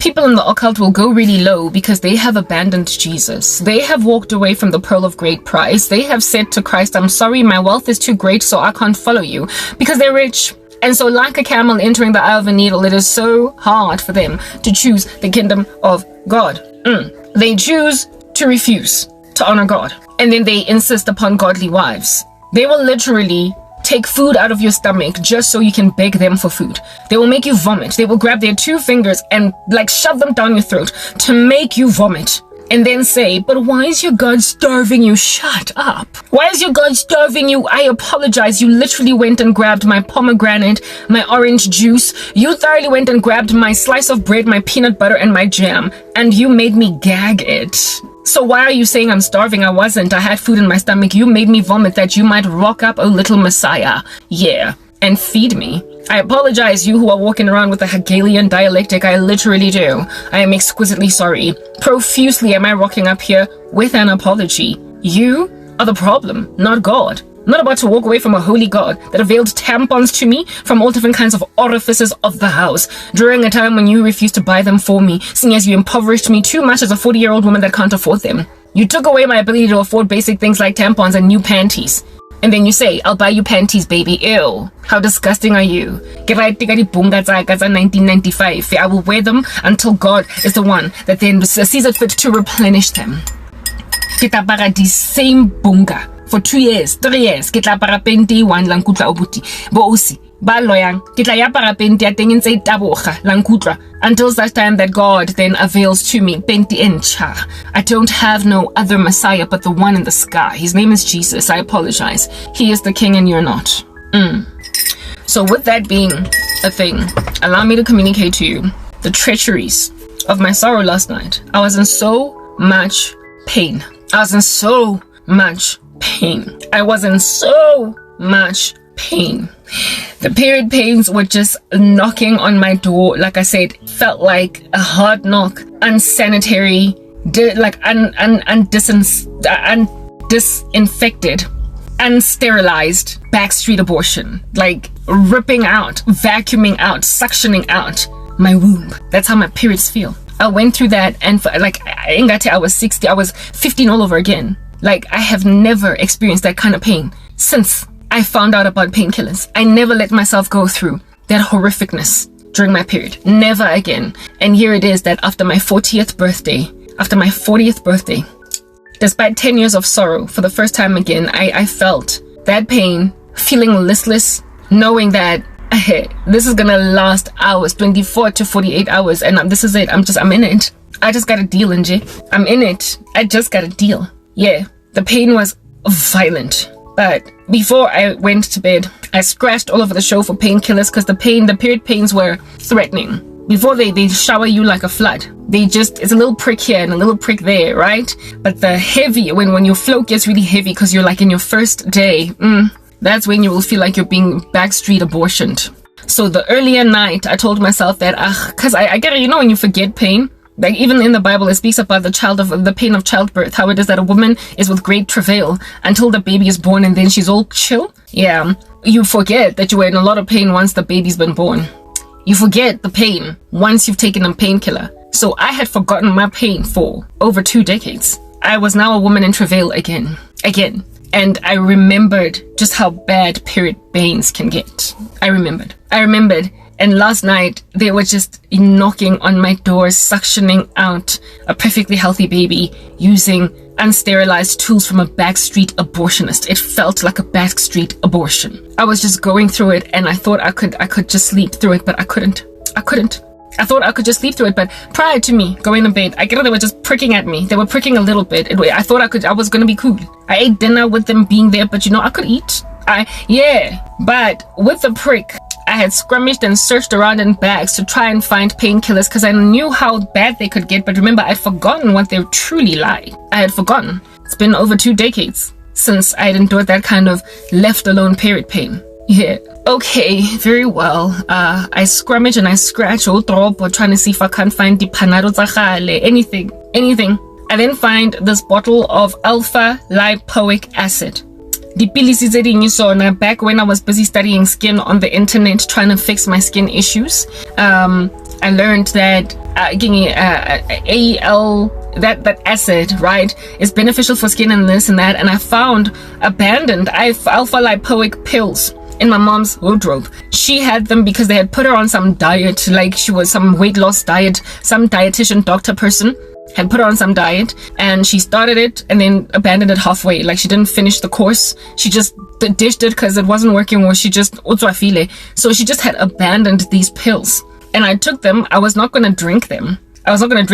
people in the occult will go really low because they have abandoned Jesus. They have walked away from the pearl of great price. They have said to Christ, I'm sorry, my wealth is too great, so I can't follow you, because they're rich. And so like a camel entering the eye of a needle, it is so hard for them to choose the kingdom of God. They choose to refuse to honor God. And then they insist upon godly wives. They will literally take food out of your stomach just so you can beg them for food. They will make you vomit. They will grab their 2 fingers and like shove them down your throat to make you vomit. And then say, but why is your God starving you? Shut up. Why is your God starving you? I apologize. You literally went and grabbed my pomegranate, my orange juice. You thoroughly went and grabbed my slice of bread, my peanut butter, and my jam. And you made me gag it. So why are you saying I'm starving? I wasn't. I had food in my stomach. You made me vomit that you might rock up, oh little Messiah. Yeah. And feed me. I apologize, you who are walking around with a Hegelian dialectic. I literally do. I am exquisitely sorry. Profusely am I rocking up here with an apology. You are the problem, not God. I'm not about to walk away from a holy God that availed tampons to me from all different kinds of orifices of the house during a time when you refused to buy them for me, seeing as you impoverished me too much as a 40-year-old woman that can't afford them. You took away my ability to afford basic things like tampons and new panties. And then you say, I'll buy you panties, baby. Ew. How disgusting are you? 1995. I will wear them until God is the one that then sees it fit to replenish them. Kita para the same bunga for 2 years, 3 years. Kita para penti one langkutla obuti. Bo osi. Ba loyang. Kita ya para penti atengin say tabocha langkutla. Until such time that God then avails to me. Penti encha. I don't have no other Messiah but the one in the sky. His name is Jesus. I apologize. He is the king and you're not. So with that being a thing, allow me to communicate to you the treacheries of my sorrow last night. I was in so much pain. I was in so much pain. I was in so much pain. The period pains were just knocking on my door. Like I said, felt like a hard knock, unsanitary, disinfected, unsterilized backstreet abortion, like ripping out, vacuuming out, suctioning out my womb. That's how my periods feel. I went through that, and for, like, I was 60, I was 15 all over again. Like, I have never experienced that kind of pain since I found out about painkillers. I never let myself go through that horrificness during my period. Never again. And here it is that after my 40th birthday, despite 10 years of sorrow, for the first time again, I felt that pain, feeling listless, knowing that this is gonna last hours, 24 to 48 hours, and this is it. I'm in it. I just got a deal, NJ. I'm in it. I just got a deal. Yeah, the pain was violent. But before I went to bed, I scratched all over the show for painkillers because the period pains were threatening. Before they shower you like a flood. It's a little prick here and a little prick there, right? But the heavy, when your flow gets really heavy because you're like in your first day, that's when you will feel like you're being backstreet abortioned. So the earlier night, I told myself that, because I get it, when you forget pain, like even in the Bible, it speaks about the pain of childbirth, how it is that a woman is with great travail until the baby is born and then she's all chill. Yeah, you forget that you were in a lot of pain once the baby's been born. You forget the pain once you've taken a painkiller. So I had forgotten my pain for over 2 decades. I was now a woman in travail again. And I remembered just how bad period pains can get. I remembered. And last night, they were just knocking on my door, suctioning out a perfectly healthy baby using unsterilized tools from a backstreet abortionist. It felt like a backstreet abortion. I was just going through it, and I thought I could just sleep through it, but I couldn't. I thought I could just sleep through it, but prior to me going to bed, I get it, they were just pricking at me. They were pricking a little bit. I thought I was going to be cool. I ate dinner with them being there, but I could eat. But with the prick, I had scrummaged and searched around in bags to try and find painkillers because I knew how bad they could get. But remember, I'd forgotten what they truly like. I had forgotten. It's been over 2 decades since I had endured that kind of left alone period pain. Yeah. Okay, very well. I scrummage and I scratch all drop or trying to see if I can't find the panado zahale, anything. I then find this bottle of alpha lipoic acid. Back when I was busy studying skin on the internet, trying to fix my skin issues, I learned that AL, that acid, right, is beneficial for skin and this and that. And I found abandoned alpha lipoic pills in my mom's wardrobe. She had them because they had put her on some diet, like she was some weight loss diet, some dietitian doctor person had put her on some diet, and she started it and then abandoned it halfway. Like she didn't finish the course. She just dished it because it wasn't working, or she just so she just had abandoned these pills. And I took them. I was not going to drink them. I was going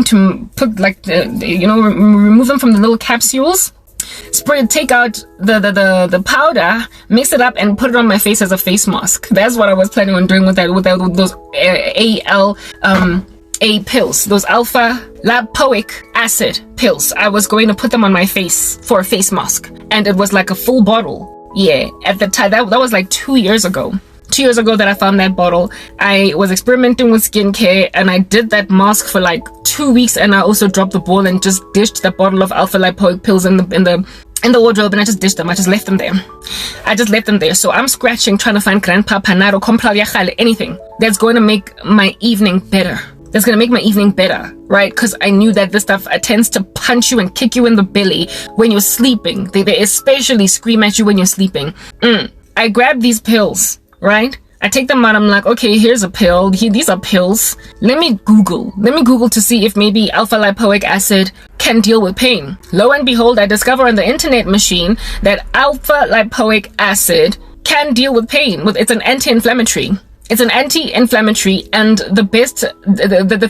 to put remove them from the little capsules, take out the powder, mix it up, and put it on my face as a face mask. That's what I was planning on doing with those A pills, those alpha lipoic acid pills. I was going to put them on my face for a face mask, and it was like a full bottle. Yeah, at the time that was like 2 years ago. 2 years ago that I found that bottle. I was experimenting with skincare, and I did that mask for like 2 weeks, and I also dropped the ball and just dished that bottle of alpha lipoic pills in the wardrobe, and I just dished them. I just left them there. So I'm scratching, trying to find Grandpa Panado, anything that's going to make my evening better. That's going to make my evening better, right? Because I knew that this stuff tends to punch you and kick you in the belly when you're sleeping. They especially scream at you when you're sleeping. I grabbed these pills, right? I take them out. I'm like, okay, here's a pill. These are pills. Let me Google to see if maybe alpha lipoic acid can deal with pain. Lo and behold, I discover on the internet machine that alpha lipoic acid can deal with pain. It's an anti-inflammatory. It's an anti-inflammatory, and the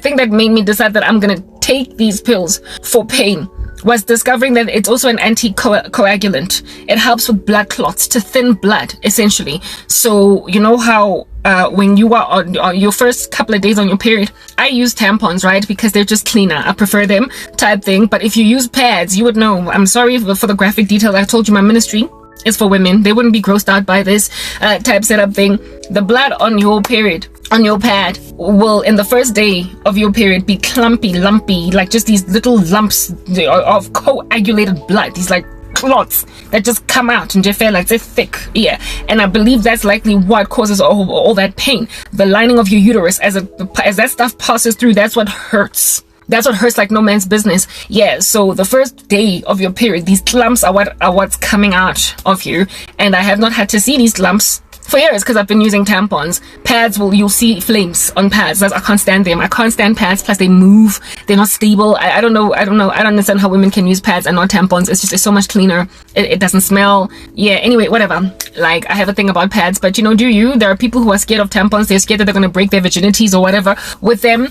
thing that made me decide that I'm gonna take these pills for pain was discovering that it's also an anticoagulant. It helps with blood clots, to thin blood, essentially. So you know how when you are on your first couple of days on your period, I use tampons, right? Because they're just cleaner. I prefer them, type thing. But if you use pads, you would know. I'm sorry for the graphic detail. I told you my ministry is for women. They wouldn't be grossed out by this type setup thing. The blood on your period, on your pad, will in the first day of your period be clumpy, lumpy, like just these little lumps of coagulated blood, these like clots that just come out and just feel like they're thick. Yeah, and I believe that's likely what causes all that pain. The lining of your uterus, as that stuff passes through, that's what hurts. That's what hurts like no man's business. Yeah, so the first day of your period, these lumps are what's coming out of you. And I have not had to see these lumps for years because I've been using tampons. Pads, you'll see flames on pads. I can't stand them. I can't stand pads. Plus they move. They're not stable. I don't know. I don't understand how women can use pads and not tampons. It's so much cleaner. It doesn't smell. Yeah, anyway, whatever. Like, I have a thing about pads, but there are people who are scared of tampons. They're scared that they're going to break their virginities or whatever. With them,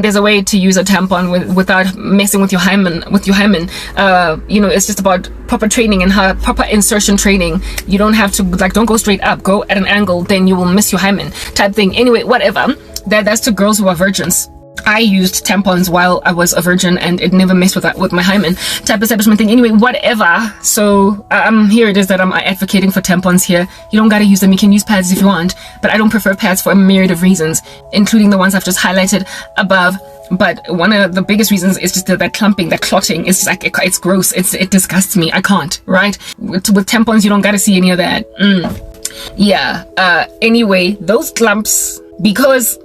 there's a way to use a tampon without messing with your hymen. It's just about proper training and proper insertion training. You don't have to, don't go straight up. Go at an angle, then you will miss your hymen type thing. Anyway, whatever. That's to girls who are virgins. I used tampons while I was a virgin, and it never messed with my hymen type establishment thing. Anyway, whatever. So here it is that I'm advocating for tampons here. You don't gotta use them. You can use pads if you want, but I don't prefer pads for a myriad of reasons, including the ones I've just highlighted above. But one of the biggest reasons is just that clumping, that clotting. It's like it's gross. It disgusts me. I can't. Right? With tampons, you don't gotta see any of that. Yeah. Anyway, those clumps, because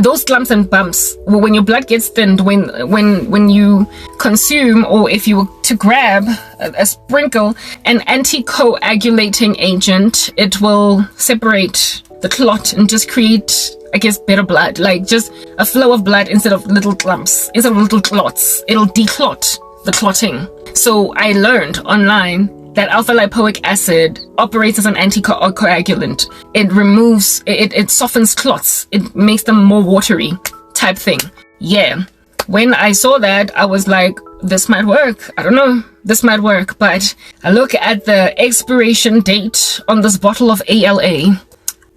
those clumps and bumps, when your blood gets thinned, when you consume, or if you were to grab a sprinkle an anticoagulating agent, it will separate the clot and just create, I guess, better blood, like just a flow of blood instead of little clumps, instead of little clots. It'll declot the clotting. So I learned online that alpha lipoic acid operates as an anticoagulant. It removes, it softens clots. It makes them more watery type thing. Yeah. When I saw that, I was like, this might work. I don't know. This might work. But I look at the expiration date on this bottle of ALA,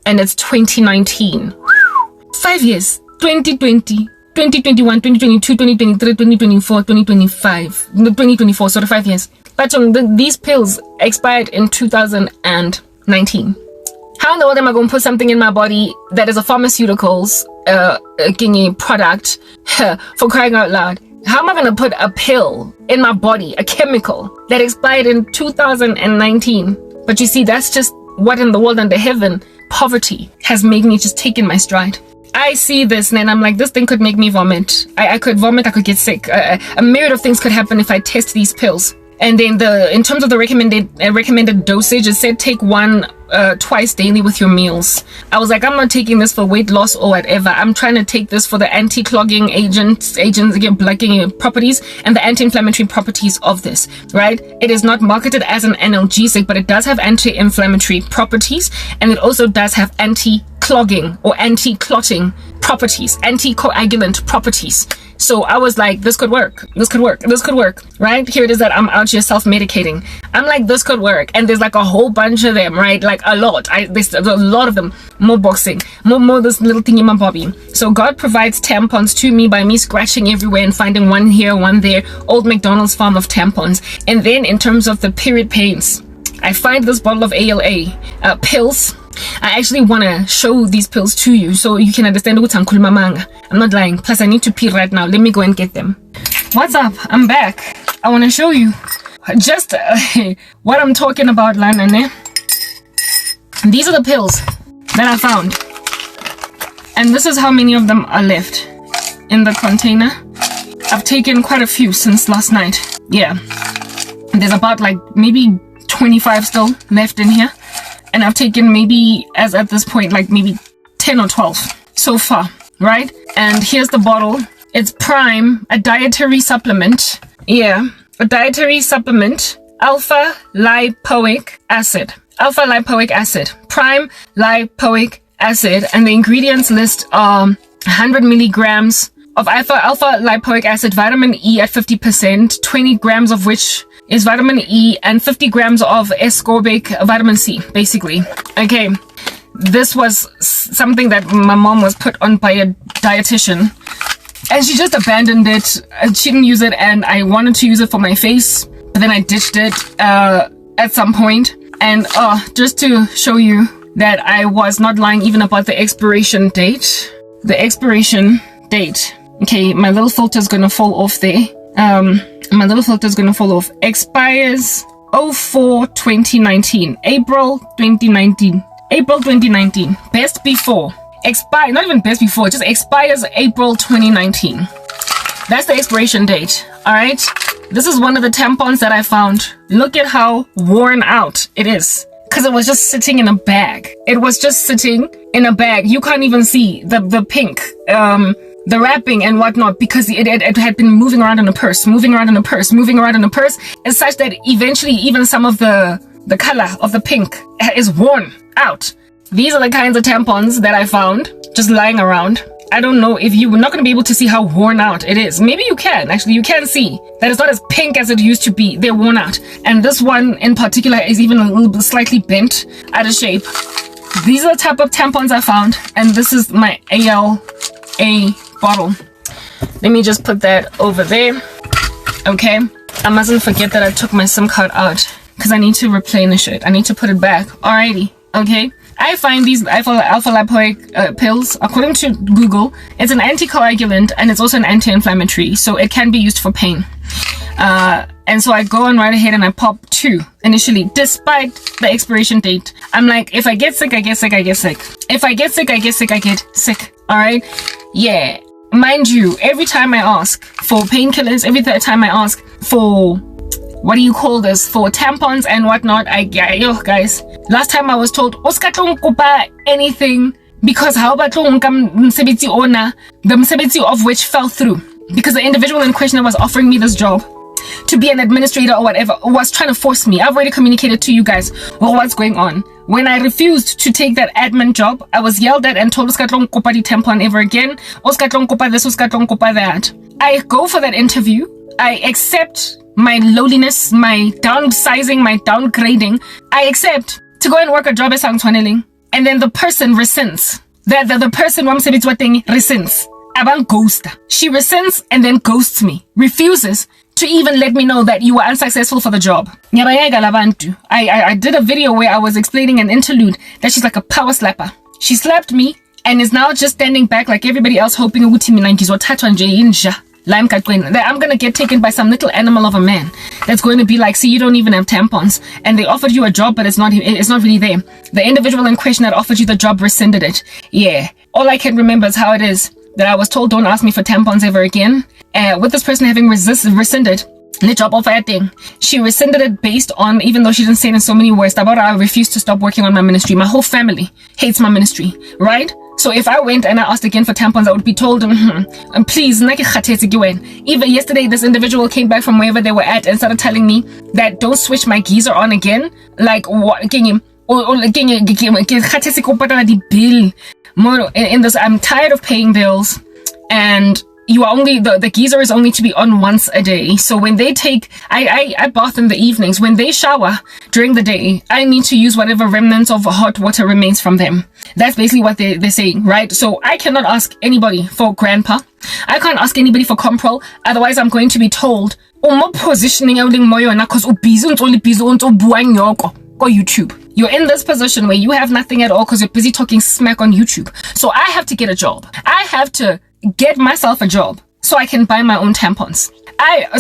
and it's 2019. 5 years. 2020. 2021, 2022, 2023, 2024, 2025. No, 2024, so 5 years. But these pills expired in 2019. How in the world am I going to put something in my body that is a pharmaceuticals product for crying out loud? How am I going to put a pill in my body, a chemical that expired in 2019? But you see, that's just what in the world under heaven poverty has made me just take in my stride. I see this and I'm like, this thing could make me vomit. I could vomit, I could get sick. A myriad of things could happen if I test these pills. And then in terms of the recommended dosage, it said take one twice daily with your meals. I was like, I'm not taking this for weight loss or whatever. I'm trying to take this for the anti-clogging agents, again, blocking properties and the anti-inflammatory properties of this, right? It is not marketed as an analgesic, but it does have anti-inflammatory properties, and it also does have anti-clogging or anti-clotting properties, anticoagulant properties. So I was like, this could work, right? Here it is that I'm out here self-medicating. I'm like, this could work. And there's like a whole bunch of them, right? Like a lot. There's a lot of them. More boxing, more this little thing in my bobby. So God provides tampons to me by me scratching everywhere and finding one here, one there. Old McDonald's farm of tampons. And then in terms of the period pains, I find this bottle of ALA pills. I actually want to show these pills to you so you can understand what I'm not lying. Plus, I need to pee right now. Let me go and get them. What's up? I'm back. I want to show you just what I'm talking about, Lana. These are the pills that I found. And this is how many of them are left in the container. I've taken quite a few since last night. Yeah. There's about like maybe 25 still left in here. And I've taken maybe, as at this point, like maybe 10 or 12 so far, right? And here's the bottle. It's Prime, a dietary supplement. Yeah, a dietary supplement. Alpha lipoic acid. Alpha lipoic acid. Prime lipoic acid. And the ingredients list are 100 milligrams of alpha lipoic acid, vitamin E at 50%, 20 grams of which is vitamin E, and 50 grams of ascorbic vitamin C, basically. Okay, this was something that my mom was put on by a dietitian, and she just abandoned it. She didn't use it, and I wanted to use it for my face, but then I ditched it at some point. And just to show you that I was not lying even about the expiration date. The expiration date. Okay, my little filter is gonna fall off there. My little filter is gonna fall off. Expires 04/2019. April 2019. April 2019. Best before. Expire, not even best before, it just expires April 2019. That's the expiration date. Alright? This is one of the tampons that I found. Look at how worn out it is. Because it was just sitting in a bag. It was just sitting in a bag. You can't even see the pink. The wrapping and whatnot, because it had been moving around in a purse, is such that eventually even some of the color of the pink is worn out. These are the kinds of tampons that I found just lying around. I don't know if you're not going to be able to see how worn out it is. Maybe you can. Actually, you can see that it's not as pink as it used to be. They're worn out. And this one in particular is even a little bit slightly bent out of shape. These are the type of tampons I found. And this is my ALA bottle. Let me just put that over there. Okay, I mustn't forget that I took my SIM card out because I need to replenish it. I need to put it back. Alrighty. Okay, I find these alpha lipoic pills, according to Google, it's an anticoagulant and it's also an anti-inflammatory, so it can be used for pain. And so I go on right ahead and I pop 2 initially, despite the expiration date. I'm like, if I get sick, I get sick, I get sick. If I get sick, I get sick, I get sick. Alright? Yeah. Mind you, every time I ask for painkillers, every time I ask for, what do you call this, for tampons and whatnot, guys, last time I was told, anything, because how about the msebetsi of which fell through, because the individual in question that was offering me this job to be an administrator or whatever was trying to force me. I've already communicated to you guys what's going on. When I refused to take that admin job, I was yelled at and told Uskatlong Kopa di tampon ever again. Uskatlong Kopa this, Uskatlong Kopa that. I go for that interview. I accept my lowliness, my downsizing, my downgrading. I accept to go and work a job as Sangtwaneling. And then the person rescinds. The person rescinds. Abang ghost. She rescinds and then ghosts me. Refuses to even let me know that you were unsuccessful for the job. I did a video where I was explaining an interlude that she's like a power slapper. She slapped me and is now just standing back like everybody else, hoping I'm gonna get taken by some little animal of a man that's going to be like, see, you don't even have tampons, and they offered you a job, but it's not really there. The individual in question that offered you the job rescinded it. Yeah. All I can remember is how it is that I was told, don't ask me for tampons ever again. With this person having rescinded the job offer thing, she rescinded it based on, even though she didn't say it in so many words, about I refused to stop working on my ministry. My whole family hates my ministry, right? So if I went and I asked again for tampons, I would be told, please, even yesterday, this individual came back from wherever they were at and started telling me that don't switch my geyser on again. Like, what? In this, I'm tired of paying bills, and you are only, the geyser is only to be on once a day. So when they take, I bath in the evenings. When they shower during the day, I need to use whatever remnants of hot water remains from them. That's basically what they're saying, right? So I cannot ask anybody for grandpa. I can't ask anybody for comprol. Otherwise, I'm going to be told, positioning because YouTube. You're in this position where you have nothing at all because you're busy talking smack on YouTube. So I have to get a job. I have to get myself a job so I can buy my own tampons.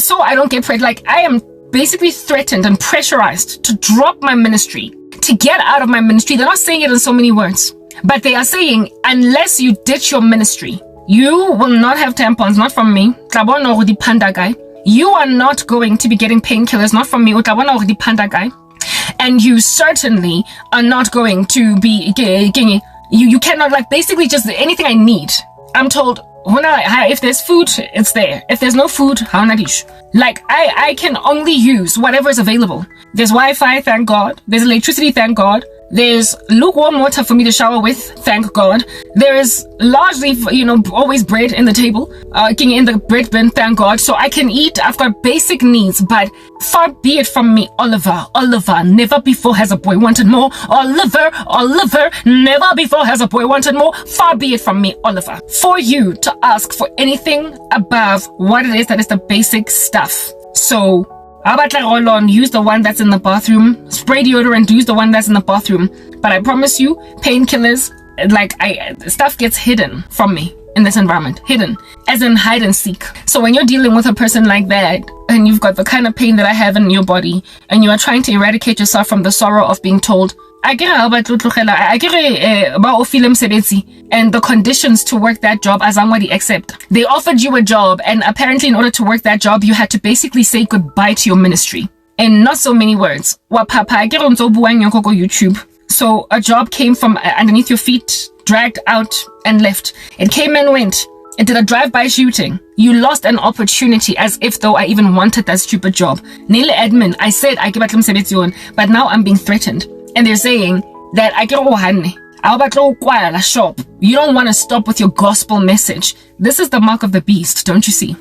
So I don't get pregnant. Like, I am basically threatened and pressurized to drop my ministry, to get out of my ministry. They're not saying it in so many words, but they are saying, unless you ditch your ministry, you will not have tampons, not from me. You are not going to be getting painkillers, not from me. And you certainly are not going to be, you cannot, like, basically just anything I need. I'm told, if there's food, it's there. If there's no food, like, I can only use whatever is available. There's Wi-Fi, thank God. There's electricity, thank God. There's lukewarm water for me to shower with, thank God. There is largely, always bread in the table, in the bread bin, thank God. So I can eat, I've got basic needs, but far be it from me, Oliver, never before has a boy wanted more. Oliver, never before has a boy wanted more. Far be it from me, Oliver, for you to ask for anything above what it is that is the basic stuff. So, use the one that's in the bathroom. Spray deodorant, use the one that's in the bathroom. But I promise you, painkillers, stuff gets hidden from me in this environment. Hidden, as in hide and seek. So when you're dealing with a person like that, and you've got the kind of pain that I have in your body, and you are trying to eradicate yourself from the sorrow of being told, and the conditions to work that job as somebody accept. They offered you a job, and apparently in order to work that job, you had to basically say goodbye to your ministry. In not so many words. YouTube. So a job came from underneath your feet, dragged out and left. It came and went. It did a drive-by shooting. You lost an opportunity as if though I even wanted that stupid job. Nele admin, I said I give but now I'm being threatened. And they're saying that shop. You don't want to stop with your gospel message. This is the mark of the beast, don't you see?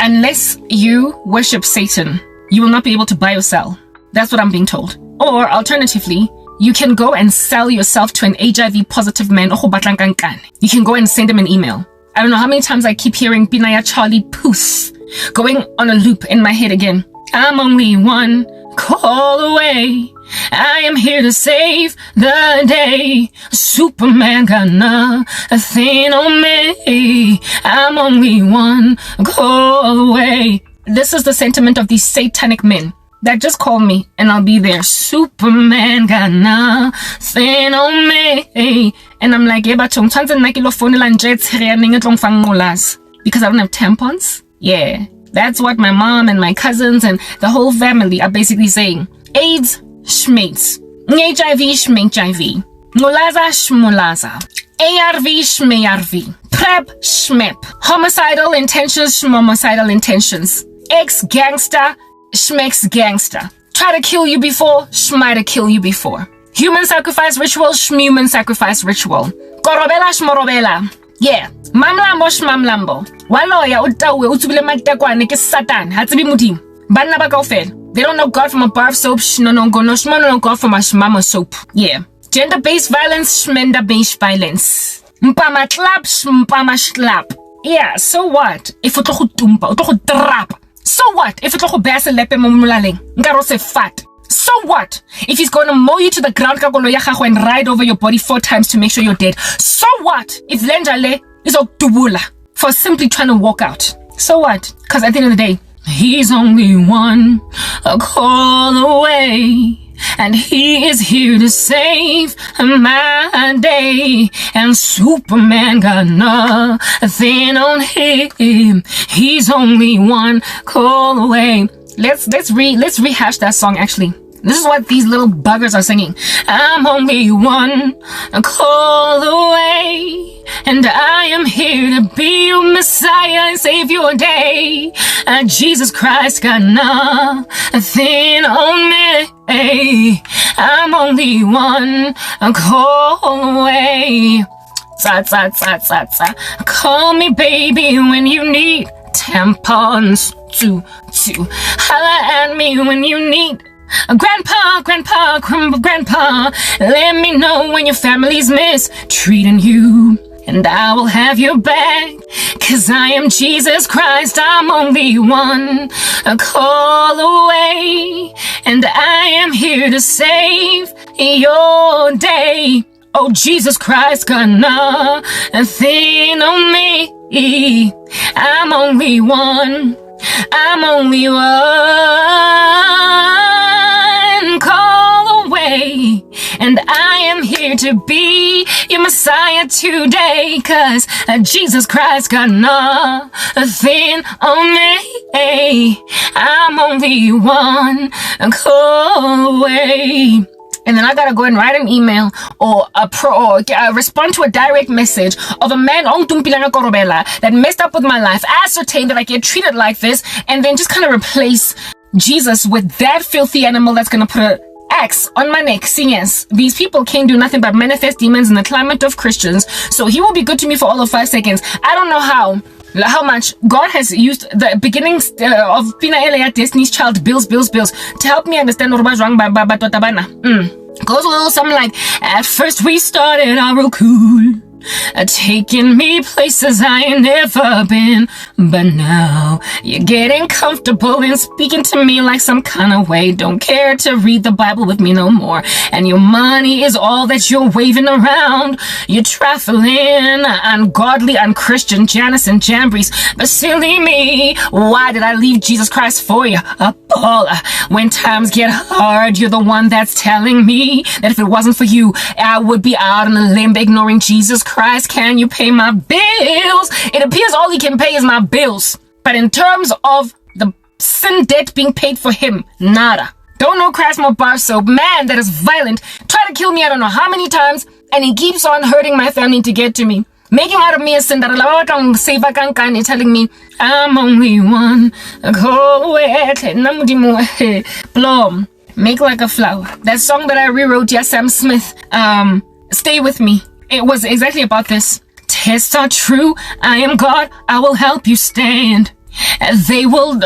Unless you worship Satan, you will not be able to buy or sell. That's what I'm being told. Or alternatively, you can go and sell yourself to an HIV positive man. You can go and send him an email. I don't know how many times I keep hearing Binaya Charlie Poos going on a loop in my head again. I'm only one call away. I am here to save the day. Superman got nothing on me. I'm only one call away. This is the sentiment of these satanic men that just call me and I'll be there. Superman got nothing on me. And I'm like, because I don't have tampons? Yeah. That's what my mom and my cousins and the whole family are basically saying. AIDS, schmates. HIV, schmHIV. Mulaza, schmulaza. ARV, schmayarv. PrEP, schmep. Homicidal intentions, schmomicidal intentions. Ex-gangster, schmex-gangster. Try to kill you before, schmight to kill you before. Human sacrifice ritual, schmuman sacrifice ritual. Korobela, schmorobela. Yeah. Mamlambo, schmamlambo. Waloya, utawe, utubile matakwane, ke satan, hatzibi mudim. Banna bakofel. They don't know God from a bar of soap, no God from a shmama soap. Yeah. Gender-based violence, shmenda-based violence. Mpama clap, mpama slap. Yeah, so what? If utlo tumpa, utlo trap. So what? If utlo bese lepe mumulaleng, ngaro se fat. So what? If he's going to mow you to the ground and ride over your body 4 times to make sure you're dead. So what? If Lenjale is Oktubula for simply trying to walk out. So what? Because at the end of the day, he's only one call away. and he is here to save my day. And Superman got nothing on him. He's only one call away. Let's rehash that song actually. This is what these little buggers are singing. I'm only one call away, and I am here to be your Messiah and save your day. Jesus Christ got nothing on me. I'm only one call away. Call me baby when you need tampons to holla at me when you need Grandpa, let me know when your family's mistreating you, and I will have your back, 'cause I am Jesus Christ. I'm only one call away, and I am here to save your day. Oh, Jesus Christ got nothing on me. I'm only one call away, and I am here to be your Messiah today, 'cause Jesus Christ got nothing on me. I'm only one call away. And then I gotta go and write an email or respond to a direct message of a man that messed up with my life, ascertain that I get treated like this, and then just kind of replace Jesus with that filthy animal that's gonna put an X on my neck. See, yes, these people can't do nothing but manifest demons in the climate of Christians, so he will be good to me for all of 5 seconds. I don't know how much God has used the beginnings of Pina Elea Destiny's Child bills to help me understand what was wrong by Totabana. Goes a little something like, at first we started out real cool, taking me places I ain't never been, but now you're getting comfortable and speaking to me like some kind of way. Don't care to read the Bible with me no more, and your money is all that you're waving around. You're trifling, ungodly, unchristian, Janus and Jambries, but silly me, why did I leave Jesus Christ for you? A baller. When times get hard, you're the one that's telling me that if it wasn't for you, I would be out on a limb ignoring Jesus Christ. Can you pay my bills? It appears all he can pay is my bills. But in terms of the sin debt being paid for him, nada. Don't know Christ more bar soap. Man that is violent. Tried to kill me I don't know how many times, and he keeps on hurting my family to get to me. Making out of me a sin that and telling me I'm only one call away. Blom. Make like a flower. That song that I rewrote, yeah, Sam Smith. Stay with me. It was exactly about this. Tests are true. I am God. I will help you stand. They will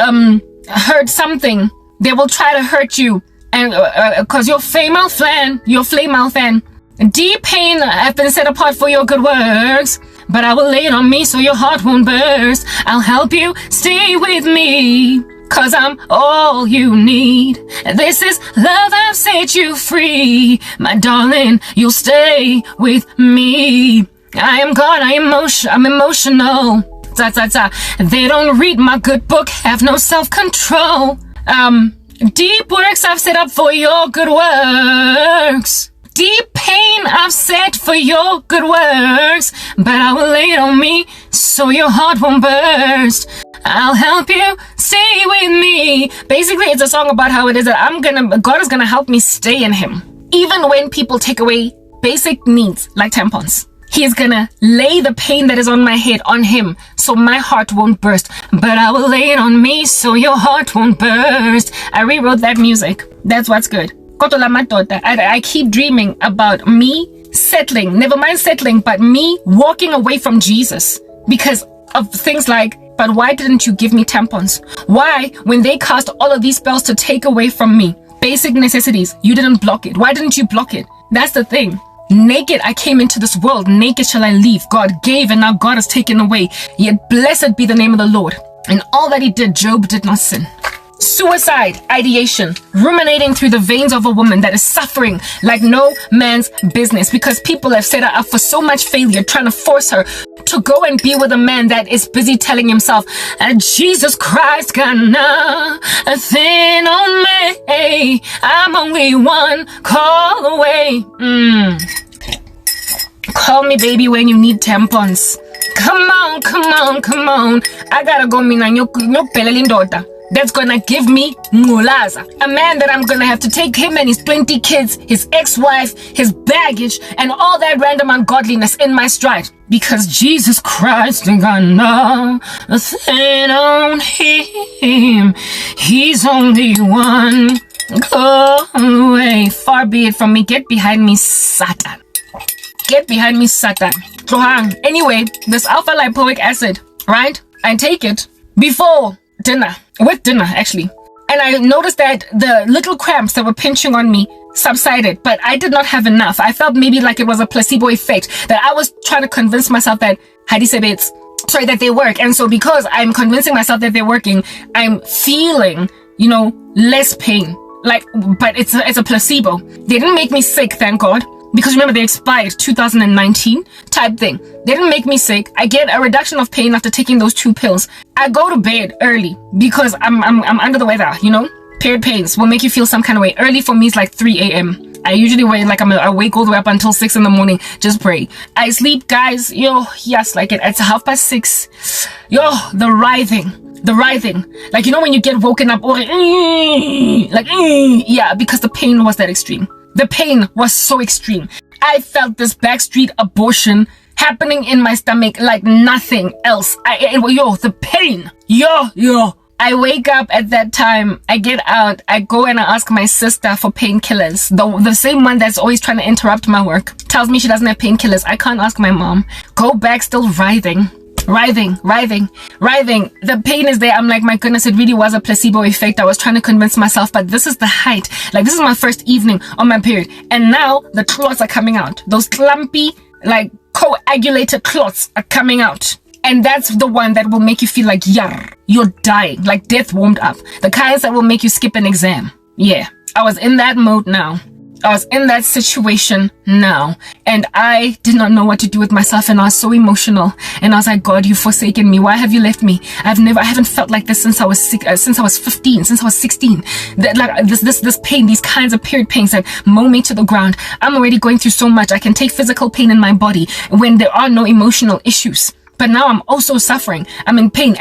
hurt something. They will try to hurt you, and cause your flame fan. Deep pain I've been set apart for your good works, but I will lay it on me so your heart won't burst. I'll help you. Stay with me, 'cause I'm all you need. This is love, I've set you free. My darling, you'll stay with me. I am God, I'm emotional. They don't read my good book, have no self-control. Deep works I've set up for your good works. Deep pain I've set for your good works, but I will lay it on me so your heart won't burst. I'll help you, stay with me. Basically, it's a song about how it is that God is gonna help me stay in him. Even when people take away basic needs like tampons, he is gonna lay the pain that is on my head on him so my heart won't burst. But I will lay it on me so your heart won't burst. I rewrote that music. That's what's good. I keep dreaming about me settling, never mind settling, but me walking away from Jesus because of things like, but why didn't you give me tampons? Why, when they cast all of these spells to take away from me basic necessities, you didn't block it? Why didn't you block it? That's the thing. Naked I came into this world, naked shall I leave. God gave and now God has taken away. Yet blessed be the name of the Lord. And all that he did, Job did not sin. suicide ideation ruminating through the veins of a woman that is suffering like no man's business because people have set her up for so much failure, trying to force her to go and be with a man that is busy telling himself, Jesus Christ got nothing on me, I'm only one call away. Call me baby when you need tampons. Come on, come on, come on. I gotta go mina nyokupela that's gonna give me ngulaza. A man that I'm gonna have to take him and his 20 kids, his ex-wife, his baggage, and all that random ungodliness in my stride. Because Jesus Christ ain't got nothing on him. He's only one call away. Far be it from me. Get behind me, Satan. Get behind me, Satan. Anyway, this alpha lipoic acid, right? I take it before dinner, with dinner actually. And I noticed that the little cramps that were pinching on me subsided, but I did not have enough. I felt maybe like it was a placebo effect, that I was trying to convince myself that that they work. And so because I'm convincing myself that they're working, I'm feeling, less pain. But it's a placebo. They didn't make me sick, thank God. Because remember, they expired 2019 type thing. They didn't make me sick. I get a reduction of pain after taking those 2 pills. I go to bed early because I'm under the weather, Period pains will make you feel some kind of way. Early for me is like 3 a.m. I usually wait like I'm awake all the way up until 6 in the morning. Just pray. I sleep, guys. It's 6:30. The writhing. Like, when you get woken up or because the pain was that extreme. The pain was so extreme. I felt this backstreet abortion happening in my stomach like nothing else. The pain. I wake up at that time. I get out. I go and I ask my sister for painkillers. The same one that's always trying to interrupt my work. Tells me she doesn't have painkillers. I can't ask my mom. Go back still writhing. The pain is there. I'm like, my goodness, it really was a placebo effect. I was trying to convince myself, but this is the height. Like, this is my first evening on my period. And now the clots are coming out. Those clumpy, coagulated clots are coming out. And that's the one that will make you feel like, you're dying. Like death warmed up. The kinds that will make you skip an exam. Yeah, I was in that mode now. I was in that situation now, and I did not know what to do with myself, and I was so emotional, and I was like, God, you've forsaken me. Why have you left me? I haven't felt like this since I was 15, since I was 16. This pain, these kinds of period pains that mow me to the ground. I'm already going through so much. I can take physical pain in my body when there are no emotional issues. But now I'm also suffering. I'm in pain.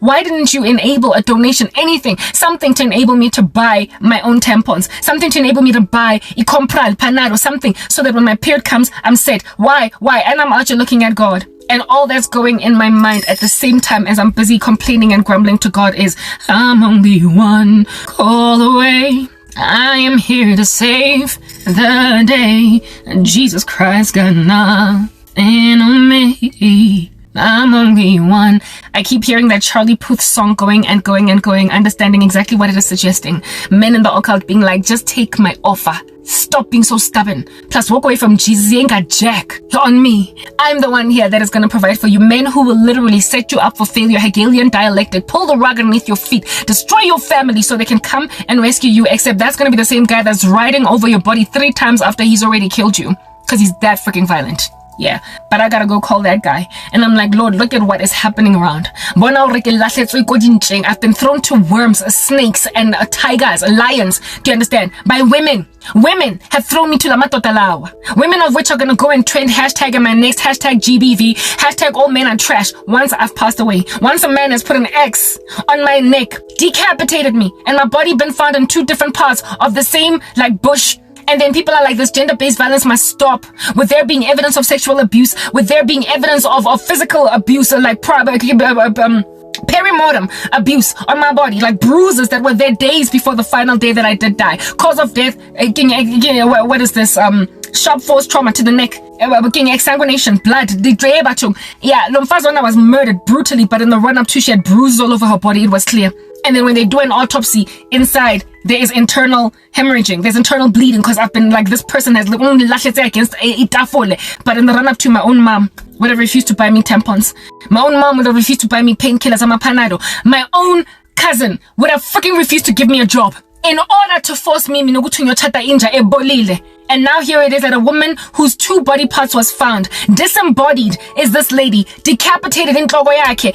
Why didn't you enable a donation, anything, something to enable me to buy my own tampons, something to enable me to buy Compral, Panado, something, so that when my period comes, I'm set. Why? And I'm out here looking at God. And all that's going in my mind at the same time as I'm busy complaining and grumbling to God is, I'm only one call away. I am here to save the day. Jesus Christ got nothing on me. I'm only one. I keep hearing that Charlie Puth song going and going and going, understanding exactly what it is suggesting. Men in the occult being like, just take my offer. Stop being so stubborn. Plus, walk away from Jesus. You ain't got jack. You're on me. I'm the one here that is going to provide for you. Men who will literally set you up for failure, Hegelian dialectic, pull the rug underneath your feet, destroy your family so they can come and rescue you, except that's going to be the same guy that's riding over your body 3 times after he's already killed you. Because he's that freaking violent. Yeah, but I gotta go call that guy. And I'm like, Lord, look at what is happening around. I've been thrown to worms, snakes, and tigers, lions. Do you understand? By women. Women have thrown me to la matotalawa. Women of which are gonna go and trend hashtag in my next hashtag GBV, hashtag all men are trash once I've passed away. Once a man has put an X on my neck, decapitated me, and my body been found in 2 different parts of the same bush. And then people are like, this gender-based violence must stop. With there being evidence of sexual abuse, with there being evidence of physical abuse, perimortem abuse on my body, like bruises that were there days before the final day that I did die. Cause of death, what is this? Sharp force trauma to the neck, exsanguination, blood, yeah, Lomfazona was murdered brutally, but in the run-up to, she had bruises all over her body. It was clear. And then when they do an autopsy inside, there is internal hemorrhaging, there's internal bleeding, because I've been like, this person has only lashed against itafole. But in the run-up to, my own mom would have refused to buy me tampons. My own mom would have refused to buy me painkillers. I'm a panado. My own cousin would have freaking refused to give me a job in order to force me inja. And now here it is that a woman whose 2 body parts was found. Disembodied is this lady, decapitated in nhloko yakhe.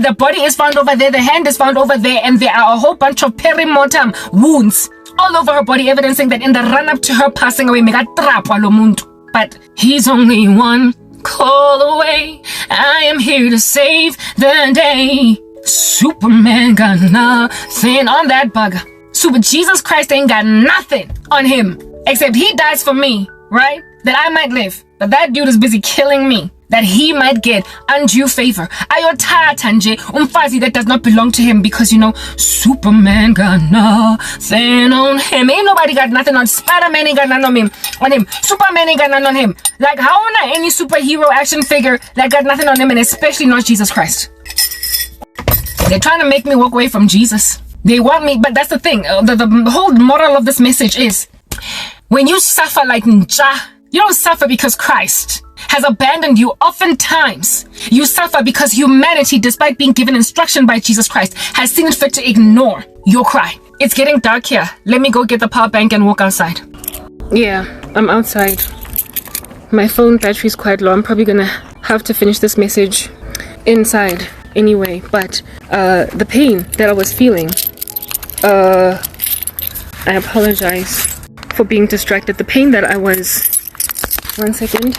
The body is found over there, the hand is found over there, and there are a whole bunch of perimortem wounds all over her body, evidencing that in the run-up to her passing away, but he's only one call away. I am here to save the day. Superman got nothing on that bugger. Super Jesus Christ ain't got nothing on him. Except he dies for me, right? That I might live. But that dude is busy killing me. That he might get undue favor. Ayothatha nje umfazi that does not belong to him because, Superman got nothing on him. Ain't nobody got nothing on Spider-Man ain't got nothing on him. Superman ain't got nothing on him. Like, how on any superhero action figure that got nothing on him, and especially not Jesus Christ? They're trying to make me walk away from Jesus. They want me, but that's the thing. The whole moral of this message is, when you suffer like nja, you don't suffer because Christ has abandoned you. Oftentimes, you suffer because humanity, despite being given instruction by Jesus Christ, has seen it fit to ignore your cry. It's getting dark here. Let me go get the power bank and walk outside. Yeah, I'm outside. My phone battery's quite low. I'm probably gonna have to finish this message inside anyway. But the pain that I was feeling, I apologize for being distracted. The pain that I was... One second.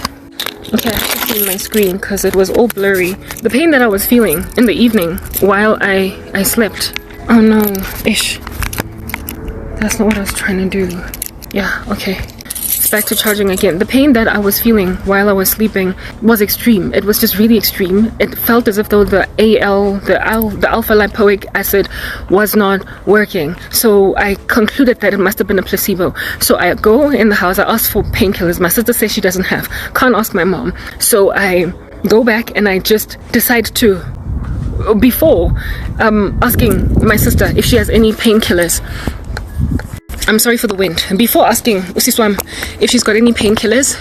Okay, I have to see my screen because it was all blurry. The pain that I was feeling in the evening while I slept. Oh no, ish. That's not what I was trying to do. Yeah, okay. It's back to charging again. The pain that I was feeling while I was sleeping was extreme. It was just really extreme. It felt as if though the alpha lipoic acid was not working. So I concluded that it must have been a placebo. So I go in the house, I ask for painkillers. My sister says she doesn't have. Can't ask my mom. So I go back and I just decide to, before asking my sister if she has any painkillers, I'm sorry for the wind. Before asking Usiswam if she's got any painkillers,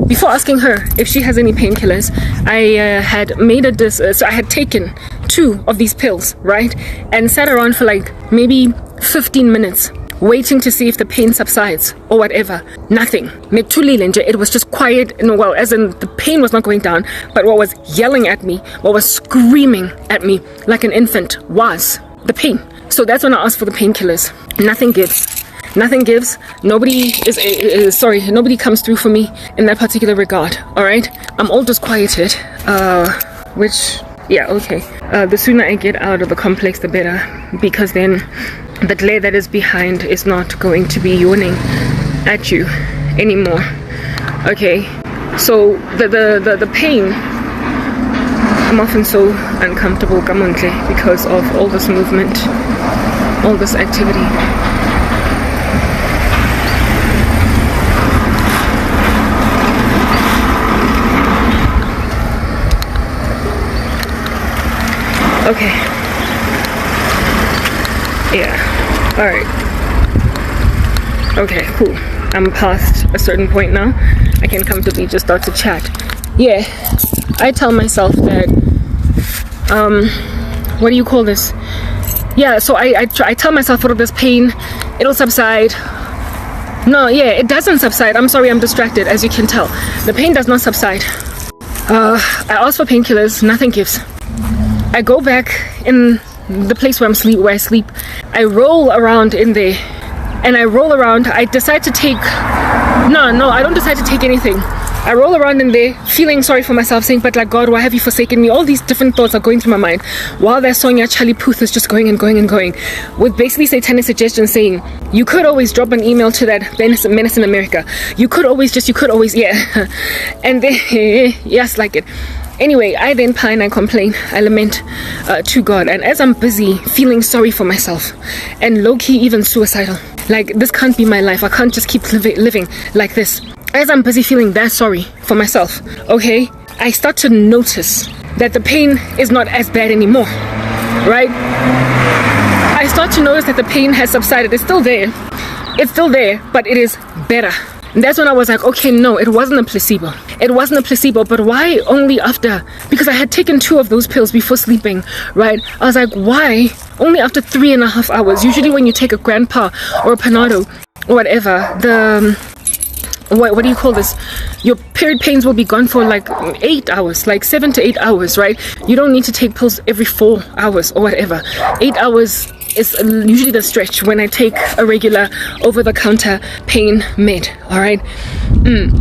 before asking her if she has any painkillers, I had made so I had taken 2 of these pills, right? And sat around for like maybe 15 minutes, waiting to see if the pain subsides or whatever. Nothing. It was just quiet. Well, as in the pain was not going down, but what was yelling at me, what was screaming at me like an infant was the pain. So that's when I asked for the painkillers. Nothing gives. Nothing gives. Nobody nobody comes through for me in that particular regard. Alright? I'm all disquieted. Yeah, okay. The sooner I get out of the complex, the better. Because then the glare that is behind is not going to be yawning at you anymore. Okay? So the pain, I'm often so uncomfortable, because of all this movement, all this activity. Okay. Yeah. Alright. Okay, cool. I'm past a certain point now. I can comfortably just start to chat. Yeah. I tell myself that, what do you call this? Yeah, so I tell myself all of this pain, it'll subside. No, yeah, it doesn't subside. I'm sorry, I'm distracted, as you can tell. The pain does not subside. I ask for painkillers, nothing gives. I go back in the place where I sleep. I roll around in there, and I decide to take, no, I don't decide to take anything. I roll around in there, feeling sorry for myself, saying, but like, God, why have you forsaken me? All these different thoughts are going through my mind, while that song, Charlie Puth, is just going and going and going, with basically satanic suggestions saying, you could always drop an email to that Menace in America. You could always, yeah. And then, yes, like it. Anyway, I then pine, I complain, I lament to God. And as I'm busy feeling sorry for myself, and low-key even suicidal, like, this can't be my life. I can't just keep living like this. As I'm busy feeling that sorry for myself, okay, I start to notice that the pain is not as bad anymore, right? I start to notice that the pain has subsided. It's still there, but it is better. That's when I was like, okay, no, it wasn't a placebo. It wasn't a placebo, but why only after? Because I had taken 2 of those pills before sleeping, right? I was like, why only after 3.5 hours? Usually when you take a grandpa or a Panado or whatever, what do you call this? Your period pains will be gone for like 8 hours, like 7 to 8 hours, right? You don't need to take pills every 4 hours or whatever. 8 hours is usually the stretch when I take a regular over-the-counter pain med, all right?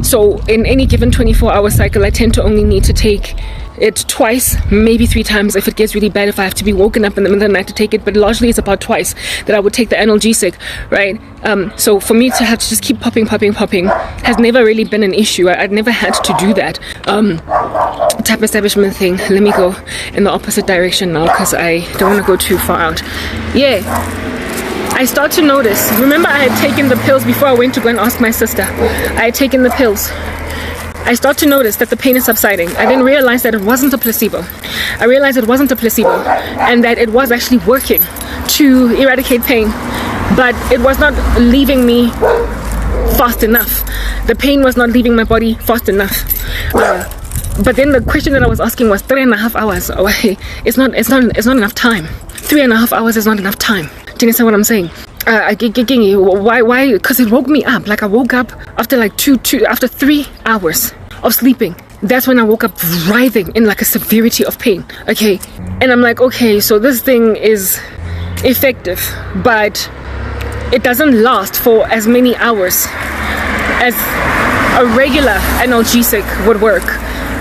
So in any given 24-hour cycle, I tend to only need to take it twice, maybe 3 times if it gets really bad, if I have to be woken up in the middle of the night to take it, but largely it's about twice that I would take the analgesic, right? So for me to have to just keep popping has never really been an issue. I'd never had to do that type of establishment thing. Let me go in the opposite direction now because I don't want to go too far out. Yeah, I start to notice, remember I had taken the pills before I went to go and ask my sister. I had taken the pills. I start to notice that the pain is subsiding. I didn't realize that it wasn't a placebo. I realized it wasn't a placebo and that it was actually working to eradicate pain, but it was not leaving me fast enough. The pain was not leaving my body fast enough. But then the question that I was asking was 3.5 hours away. It's not enough time. 3.5 hours is not enough time. Do you understand what I'm saying? Why? Because it woke me up. Like I woke up after like after 3 hours of sleeping. That's when I woke up writhing in like a severity of pain. Okay, and I'm like, okay, so this thing is effective, but it doesn't last for as many hours as a regular analgesic would work.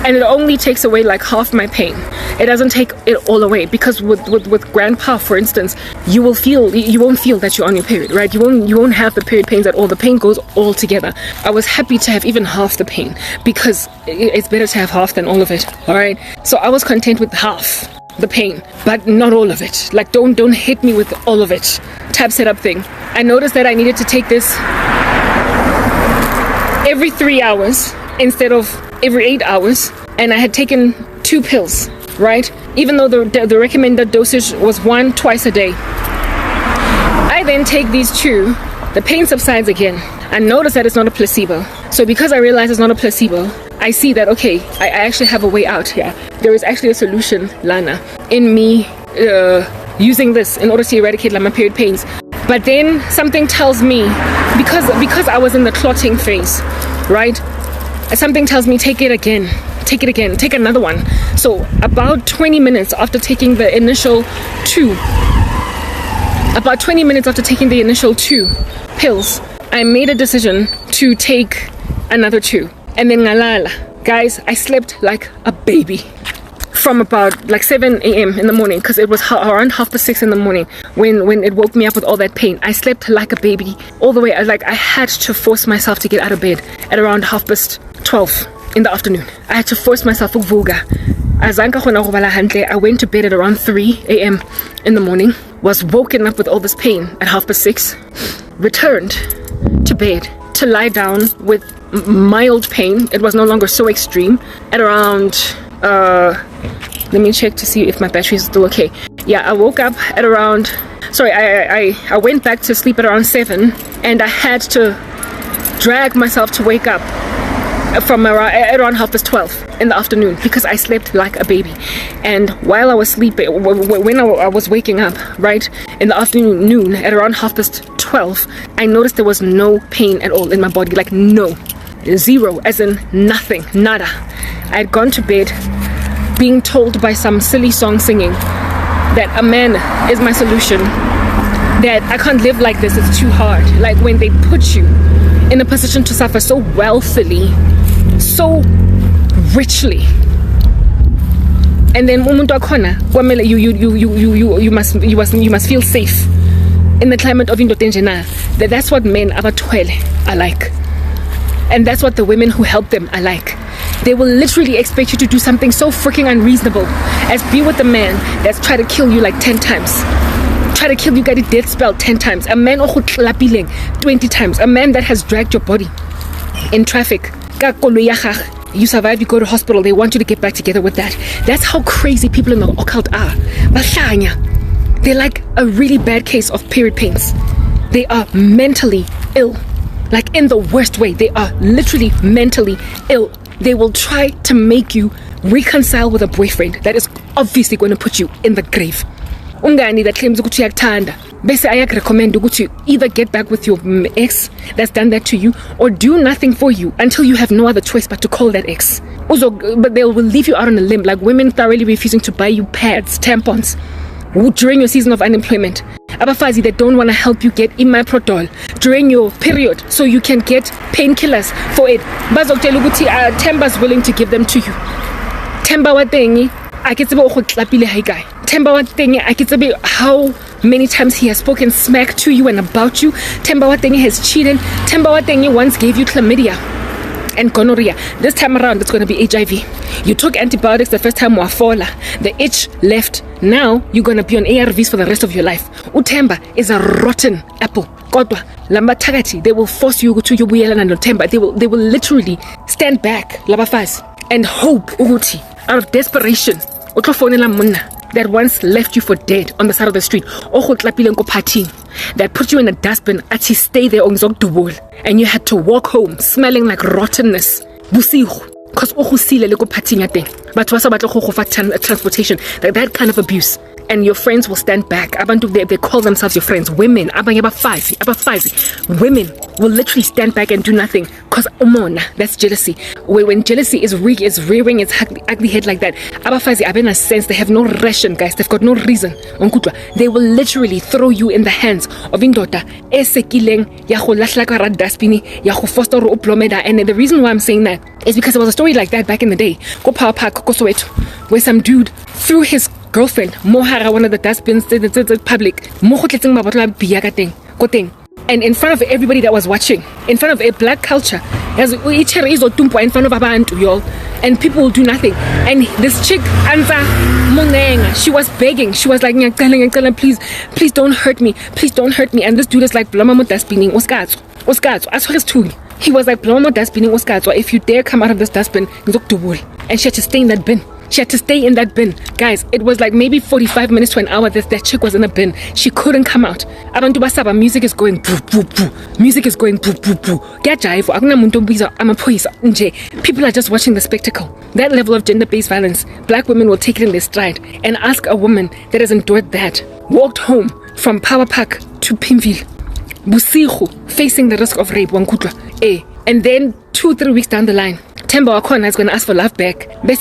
And it only takes away like half my pain. It doesn't take it all away, because with grandpa, for instance, you won't feel that you're on your period, right? You won't have the period pains at all. The pain goes all together. I was happy to have even half the pain, because it's better to have half than all of it. All right. So I was content with half the pain, but not all of it. Like don't hit me with all of it type setup thing. I noticed that I needed to take this every 3 hours instead of every 8 hours, and I had taken 2 pills, right? Even though the recommended dosage was 1 twice a day. I then take these 2, the pain subsides again. I notice that it's not a placebo. So because I realize it's not a placebo, I see that, okay, I actually have a way out here. There is actually a solution, Lana, in me using this in order to eradicate like my period pains. But then something tells me, because I was in the clotting phase, right? Something tells me take it again, take another one. So about 20 minutes after taking the initial 2 pills, I made a decision to take another 2. And then ngalala, guys, I slept like a baby from about like 7 a.m. in the morning, because it was around 6:30 in the morning when it woke me up with all that pain. I slept like a baby all the way. I had to force myself to get out of bed at around 12:30 in the afternoon. I had to force myself to vuga. I went to bed at around 3 a.m. in the morning, was woken up with all this pain at 6:30, returned to bed to lie down with mild pain. It was no longer so extreme at around let me check to see if my battery is still okay. Yeah, I woke up at around, I went back to sleep at around 7, and I had to drag myself to wake up from around 12:30 in the afternoon, because I slept like a baby. And while I was sleeping, when I was waking up, right, in the afternoon at around 12:30, I noticed there was no pain at all in my body, like no, zero, as in nothing, nada. I had gone to bed being told by some silly song singing that a man is my solution, that I can't live like this, it's too hard. Like when they put you in a position to suffer so wealthily, so richly, and then you must feel safe in the climate of Indotenjena. That's what men are like, and that's what the women who help them are like. They will literally expect you to do something so freaking unreasonable as be with a man that's tried to kill you like 10 times. Try to kill you, get a death spell 10 times. A man 20 times. A man that has dragged your body in traffic. You survive, you go to hospital, they want you to get back together with that. That's how crazy people in the occult are. They're like a really bad case of period pains. They are mentally ill. like in the worst way. They are literally mentally ill. They will try to make you reconcile with a boyfriend that is obviously going to put you in the grave. Umngani that claims ukuthi uyakuthanda bese ayakurecommend ukuthi either get back with your ex that's done that to you, or do nothing for you until you have no other choice but to call that ex. Also, but they will leave you out on a limb, like women thoroughly refusing to buy you pads, tampons during your season of unemployment. Abafazi that don't want to help you get imiprodol during your period so you can get painkillers for it. Bazokutshela ukuthi Themba's willing to give them to you. Themba wa tengi a ke tsebe o go tlapile hai kae. Themba wa tengi a ke tsebe how many times he has spoken smack to you and about you. Themba wa tengi has cheated. Themba wa tengi once gave you chlamydia and gonorrhea. This time around it's going to be HIV. You took antibiotics the first time wafola. The itch left. Now you're going to be on ARVs for the rest of your life. Uthemba is a rotten apple. Kodwa lamba thakati, they will force you to yubuyelana no Themba. They will literally stand back labafazi and hope ukuthi out of desperation utlofonela munna that once left you for dead on the side of the street, that put you in a dustbin, ati stay there and you had to walk home smelling like rottenness. Because but transportation, that kind of abuse. And your friends will stand back. They call themselves your friends. Women, five women will literally stand back and do nothing. Because that's jealousy. When jealousy is rearing its ugly head like that, Abafazi, sense they have no ration, guys. They've got no reason. They will literally throw you in the hands of indota. And the reason why I'm saying that is because there was a story like that back in the day. Go Power Park, Soweto, where some dude threw his girlfriend mohara one of the dustbins in the public, and in front of everybody that was watching, in front of a black culture, in front of abantu, y'all, and people will do nothing. And this chick Anza Munenga, she was begging, she was like, please don't hurt me, and this dude is like, he was like, if you dare come out of this dustbin, and she had to stay in that bin. She had to stay in that bin. Guys, it was like maybe 45 minutes to an hour that chick was in a bin. She couldn't come out. Abantu basaba, music is going boo boo boo. Music is going boo boo boo. People are just watching the spectacle. That level of gender-based violence, black women will take it in their stride and ask a woman that has endured that, walked home from Power Park to Pimville, Busihu, facing the risk of rape, and then 2-3 weeks down the line, Themba Wakhona is going to ask for love back. But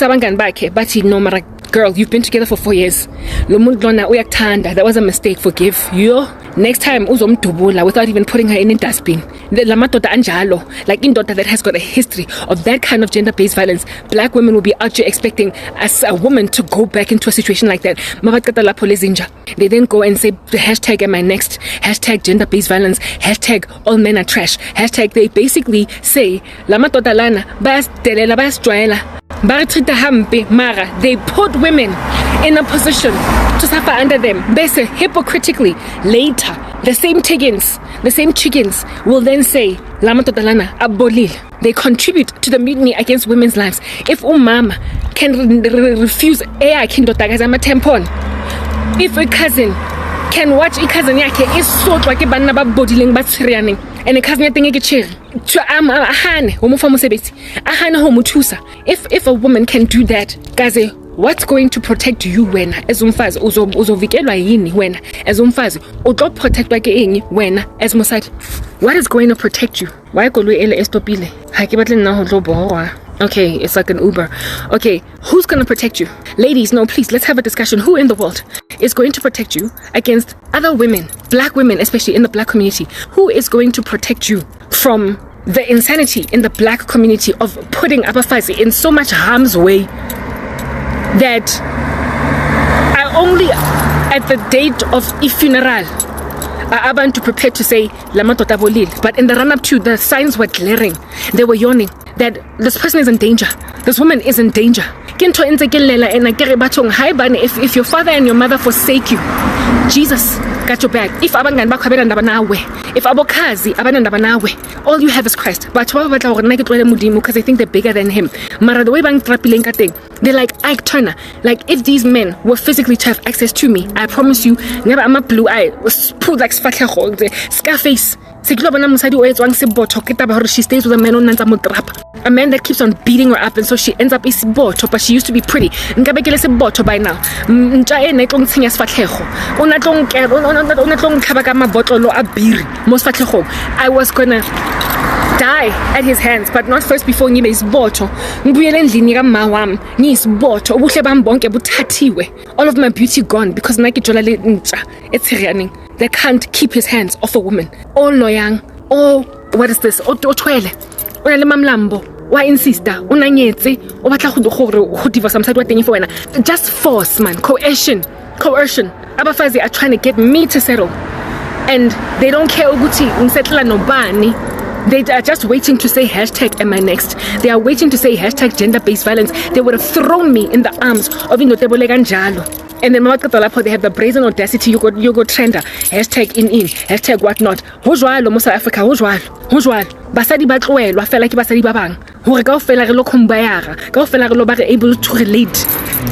no matter, girl, you've been together for 4 years. That was a mistake. Forgive you. Next time, uzomdubula without even putting her in a dustbin. Like in daughter that has got a history of that kind of gender-based violence. Black women will be out here expecting as a woman to go back into a situation like that. They then go and say the hashtag am I next, hashtag gender-based violence, hashtag all men are trash, hashtag they basically say lama tota lana bayastelela bayasjwayela baritreata hampe mara they put women in a position to suffer under them. Bese hypocritically later the same chickens will then say lama tota lana abolile. They contribute to the mutiny against women's lives. If umama can refuse tampon, if a cousin can watch a cousin yake is so like a banana bodilling batsirianing and a cousin yating if a woman can do that, guys, what's going to protect you when as umfazi uzovikelwa yini when as umfazi uzo protect like when as mosadi? What is going to protect you? Why kolwe ele estopile ha ke batle nna ho tlo borwa? Okay, it's like an Uber. Okay, who's going to protect you? Ladies, no, please, let's have a discussion. Who in the world is going to protect you against other women, black women, especially in the black community? Who is going to protect you from the insanity in the black community of putting Abafazi in so much harm's way that I only at the date of a funeral are abantu prepared to say lama tota bolile, but in the run-up to the signs were glaring. They were yawning that this person is in danger, this woman is in danger. If your father and your mother forsake you, Jesus got your back. If abangani bakho abendaba nawe, if abokazi abendaba nawe, all you have is Christ. But because they think they're bigger than him. Mara the way bang trapileng ka teng, They're like Ike Turner. Like, if these men were physically to have access to me, I promise you, never I'm a blue eye was pulled like Scarface. She stays with a man on a man that keeps on beating her up, and so she ends up isiboto, but she used to be pretty. By now. I was gonna die at his hands, but not first before ngibe isibotho ngibuyele endlini kamawami ngiyisibotho ubuhle bami bonke buthathiwe, all of my beauty gone because nakijola le ntsha etsirianing. They can't keep his hands off a woman. Oh loyang, oh what is this? Oh twele ona le mamlambo wa insista una nyetse o batla go divorce mosadi wa teng for wena. Just force, man. Coercion. Abafazi are trying to get me to settle, and they don't care ukuthi ngisetla nobani. They are just waiting to say hashtag am I next. They are waiting to say hashtag gender-based violence. They would have thrown me in the arms of Indotebole Ganjalo. And then they have the brazen audacity, you go trender, hashtag in, hashtag whatnot. Hojwalo mo South Africa, hojwalo. Basadi ba tloelwa fela ke basadi ba bang. Hore kaofela re lo khumbayara, kaofela re lo ba able to relate.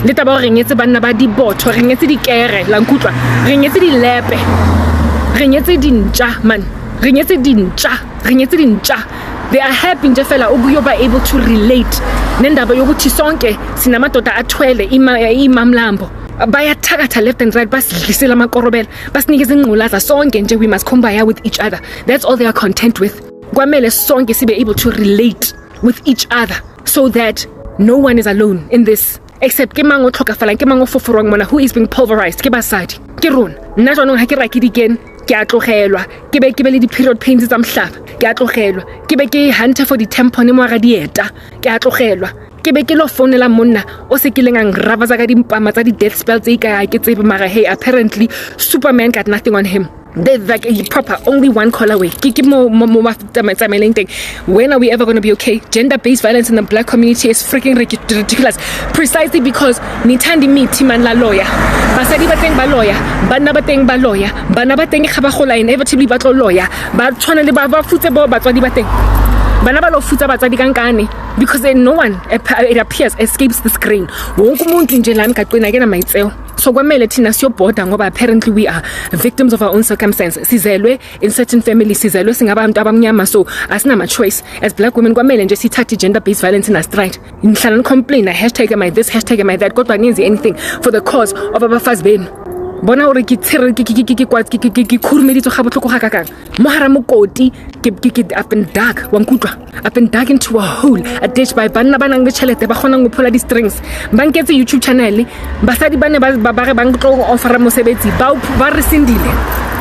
Le taba re ngetse banna ba dibotho, re ngetse dikere, la nkutlwa. Re ngetse dilepe. Re ngetse dintsha man. They are happy nje fela ubuyoba able to relate nendaba yokuthi sonke sinamadoda athwele imamlambo bayathakatha left and right basidlisela amakorobela basinikeza ingqulaza sonke nje we must combine with each other. That's all they are content with. Kwamele sonke sibe able to relate with each other so that no one is alone in this, except ke mango tlhokafala ke mango foforwang mona who is being pulverized ke basadi ke rona nna jwanong ha ke rakedi again ke a tlogelwa ke be le di-period pains tsa mhlaba ke a tlogelwa ke be ke hunter for di-tampon mo ga dieta ke a tlogelwa ke be ke lo founela monna o se ke lengang rava tsa ka dimpama tsa di-death spells tse ka ke tsebe mara hey apparently Superman got nothing on him. They're like a proper only one call away. When are we ever going to be okay? Gender-based violence in the black community is freaking ridiculous. Precisely because nitandi mi timan la lawyer. Basadi bateng ba lawyer, bana bateng ba lawyer, bana bateng khabagola inevitably batlo lawyer. Ba tshwana le ba futse bo batswadi bateng. Bana ba lo futsa batsadi kankane because no one, it appears, escapes the screen. Wonke umuntu nje lami kaqina ke na maitseo. So kwamele thina siyobhoda ngoba apparently we are victims of our own circumstances. Sizelwe in certain families, sizelwe singabantu abamnyama, so asinama choice as black women. Kwamele nje sithathe gender-based violence in a stride. Ngihlala complain hashtag am I this, hashtag am I that, kodwa ngenzi anything for the cause of abafazi benu. Bona ore ke tsere ke khurumeditso ga botloko ga kakang mo hara mokoti ke up and dark wa nkutwa up and dark into a hole, a ditch by banna ba nang le chelete ba khona ngo phola di strings ba nketse YouTube channel basadi bane ba re ba ngtlo offer mosebetsi ba re sindile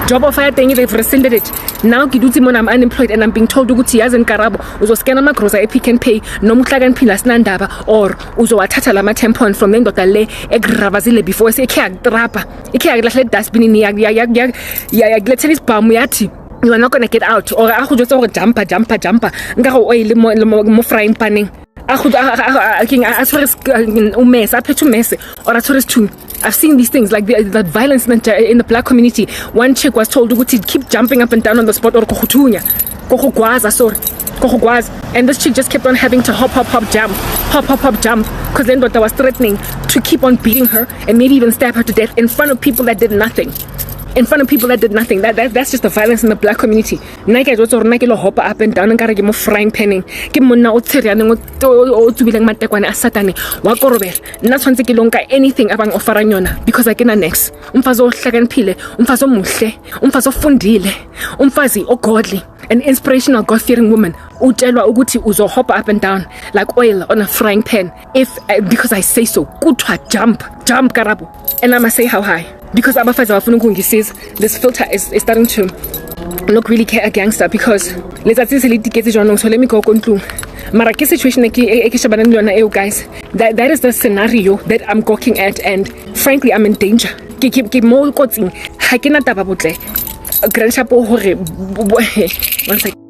job offer ya teng they've rescinded it. Now ke dutse mona I'm unemployed and I'm being told ukuthi yazi Karabo uzoscana amagrosa ePick n Pay noma uhlaka nphila sinandaba or uzowathatha lama tampon from lendoda le egravazile before sekhe aktrapa ikhe lahle dustbin ni yakulethela isibhamu yathi you are not going to get out or a go jotsa gore jumper nka go oil mo frying paneng a tshwere umese a phethe umese or a tshwere two. I've seen these things like that violence in the black community. One chick was told to keep jumping up and down on the spot or kokhutunya and this chick just kept on having to hop jump because then what I was threatening to keep on beating her and maybe even stab her to death in front of people that did nothing. That's just the violence in the black community. Nike was or Nike lo hop up and down and ke mo frying panning ke monna o tseriane o tsubileng matekwane a satane wa korobela nna tshwantse ke lonka anything abang offerang yona because I can next umfazi ohlakanphile umfazi omuhle umfazi ofundile umfazi godly, an inspirational God-fearing woman utshelwa ukuthi uzo hop up and down like oil on a frying pan because I say so. Kuthiwa jump Karabo, and I must say how high because abafazi abafuna ukungisiza. This filter is starting to look really a gangster because letsatsi se le tiketse jwanong so let me go kontlung mara ke situation e ke shabana le yona guys. That is the scenario that I'm gawking at and frankly I'm in danger. Ke mo kotsing ha ke na taba botle grandchapo hore one second.